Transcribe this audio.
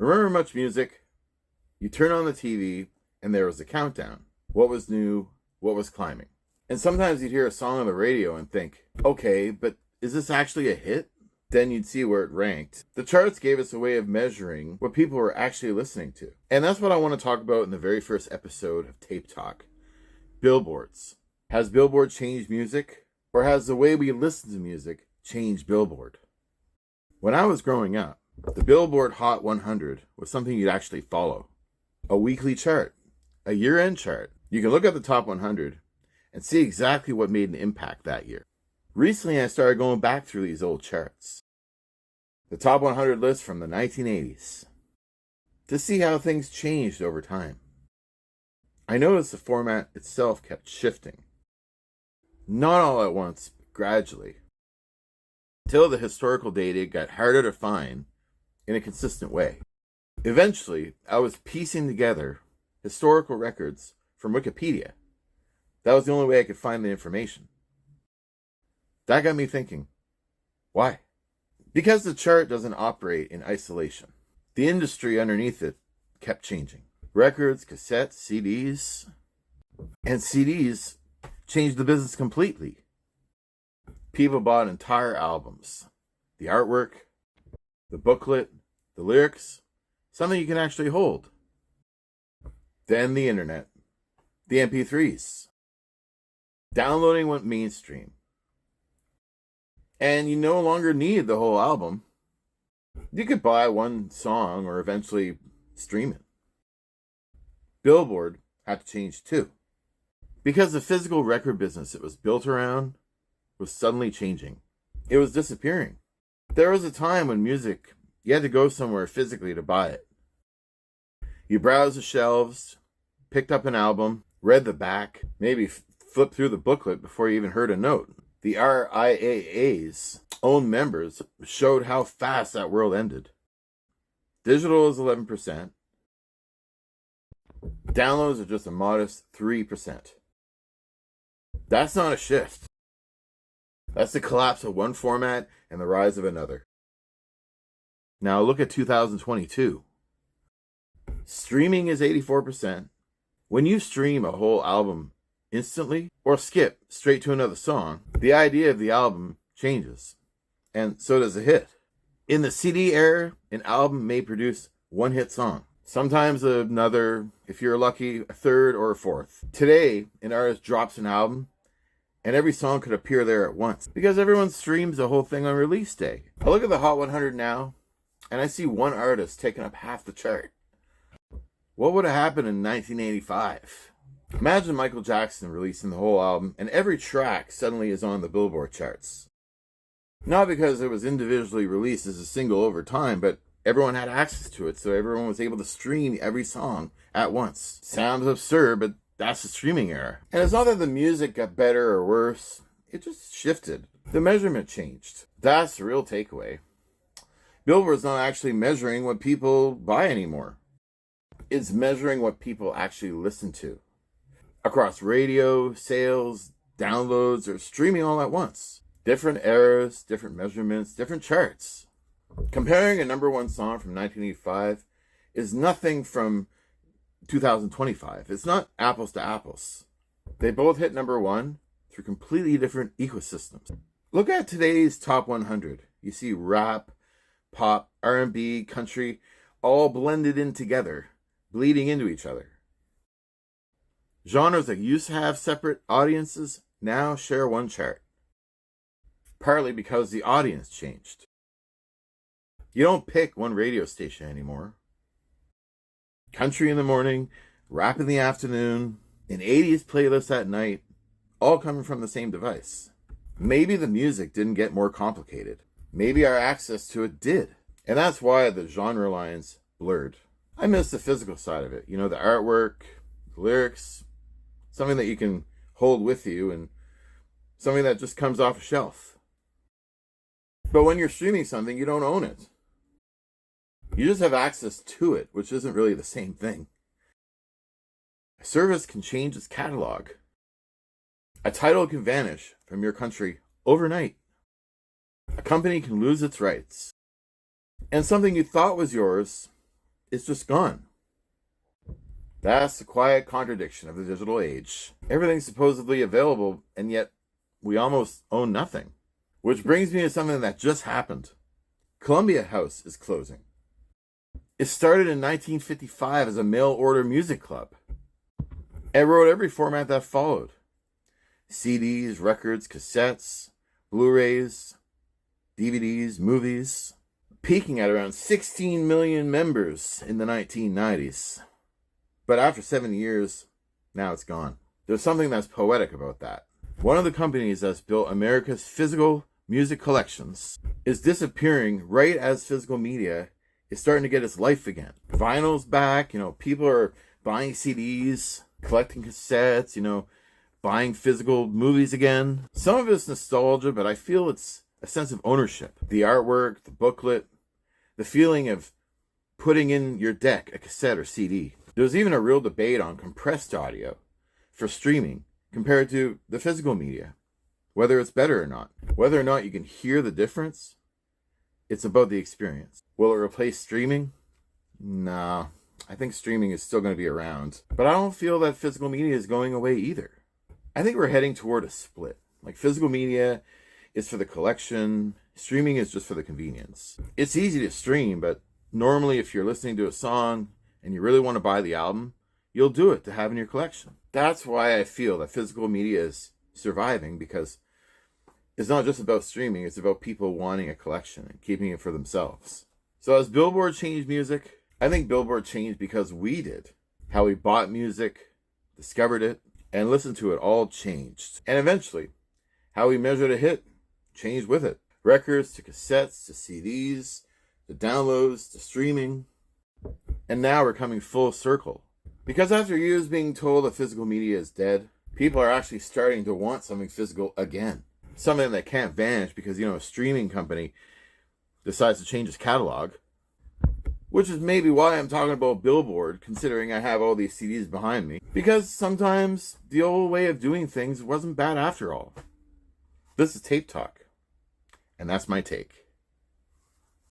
Remember Much Music? You turn on the TV and there was a countdown. What was new? What was climbing? And sometimes you'd hear a song on the radio and think, okay, but is this actually a hit? Then you'd see where it ranked. The charts gave us a way of measuring what people were actually listening to. And that's what I want to talk about in the very first episode of Tape Talk. Billboards. Has Billboard changed music? Or has the way we listen to music changed Billboard? When I was growing up, the Billboard Hot 100 was something you'd actually follow. A weekly chart. A year-end chart. You can look at the top 100 and see exactly what made an impact that year. Recently, I started going back through these old charts. The top 100 list from the 1980s. To see how things changed over time. I noticed the format itself kept shifting. Not all at once, but gradually. Till the historical data got harder to find in a consistent way. Eventually, I was piecing together historical records from Wikipedia. That was the only way I could find the information. That got me thinking, why? Because the chart doesn't operate in isolation. The industry underneath it kept changing. Records, cassettes, CDs. And CDs changed the business completely. People bought entire albums. The artwork, the booklet, the lyrics, something you can actually hold. Then the internet, the MP3s. Downloading went mainstream. And you no longer need the whole album. You could buy one song or eventually stream it. Billboard had to change too. Because the physical record business it was built around was suddenly changing. It was disappearing. There was a time when music, you had to go somewhere physically to buy it. You browsed the shelves, picked up an album, read the back, maybe flipped through the booklet before you even heard a note. The RIAA's own members showed how fast that world ended. Digital is 11%. Downloads are just a modest 3%. That's not a shift. That's the collapse of one format and the rise of another. Now look at 2022. Streaming is 84%. When you stream a whole album instantly or skip straight to another song, the idea of the album changes. And so does a hit. In the CD era, an album may produce one hit song. Sometimes another, if you're lucky, a third or a fourth. Today, an artist drops an album and every song could appear there at once because everyone streams the whole thing on release day. I look at the Hot 100 now and I see one artist taking up half the chart. What would have happened in 1985? Imagine Michael Jackson releasing the whole album and every track suddenly is on the Billboard charts. Not because it was individually released as a single over time, but everyone had access to it, so everyone was able to stream every song at once. Sounds absurd, but that's the streaming era. And it's not that the music got better or worse, it just shifted. The measurement changed. That's the real takeaway. Billboard's not actually measuring what people buy anymore. It's measuring what people actually listen to. Across radio, sales, downloads, or streaming all at once. Different eras, different measurements, different charts. Comparing a number one song from 1985 is nothing from 2025. It's not apples to apples. They both hit number one through completely different ecosystems. Look at today's top 100. You see rap, pop, R&B, country, all blended in together, bleeding into each other. Genres that used to have separate audiences now share one chart. Partly because the audience changed. You don't pick one radio station anymore. Country in the morning, rap in the afternoon, an 80s playlist at night, all coming from the same device. Maybe the music didn't get more complicated. Maybe our access to it did. And that's why the genre lines blurred. I miss the physical side of it. You know, the artwork, the lyrics, something that you can hold with you and something that just comes off a shelf. But when you're streaming something, you don't own it. You just have access to it, which isn't really the same thing. A service can change its catalog. A title can vanish from your country overnight. A company can lose its rights. And something you thought was yours it's just gone. That's the quiet contradiction of the digital age. Everything's supposedly available, and yet we almost own nothing. Which brings me to something that just happened. Columbia House is closing. It started in 1955 as a mail-order music club. It wrote every format that followed. CDs, records, cassettes, Blu-rays, DVDs, movies. Peaking at around 16 million members in the 1990s. But after 7 years, now it's gone. There's something that's poetic about that. One of the companies that's built America's physical music collections is disappearing right as physical media is starting to get its life again. Vinyl's back, people are buying CDs, collecting cassettes, buying physical movies again. Some of it's nostalgia, but I feel it's a sense of ownership. The artwork, the booklet, the feeling of putting in your deck a cassette or CD. There's even a real debate on compressed audio for streaming compared to the physical media, whether it's better or not. Whether or not you can hear the difference, it's about the experience. Will it replace streaming? No, I think streaming is still going to be around, but I don't feel that physical media is going away either. I think we're heading toward a split. Like physical media is for the collection, streaming is just for the convenience. It's easy to stream, but normally if you're listening to a song and you really want to buy the album, you'll do it to have in your collection. That's why I feel that physical media is surviving, because it's not just about streaming, it's about people wanting a collection and keeping it for themselves. So as Billboard changed music, I think Billboard changed because we did. How we bought music, discovered it, and listened to it all changed. And eventually, how we measured a hit changed with it. Records to cassettes to CDs to downloads to streaming. And now we're coming full circle. Because after years being told that physical media is dead, people are actually starting to want something physical again. Something that can't vanish because, a streaming company decides to change its catalog. Which is maybe why I'm talking about Billboard, considering I have all these CDs behind me. Because sometimes the old way of doing things wasn't bad after all. This is Tape Talk. And that's my take.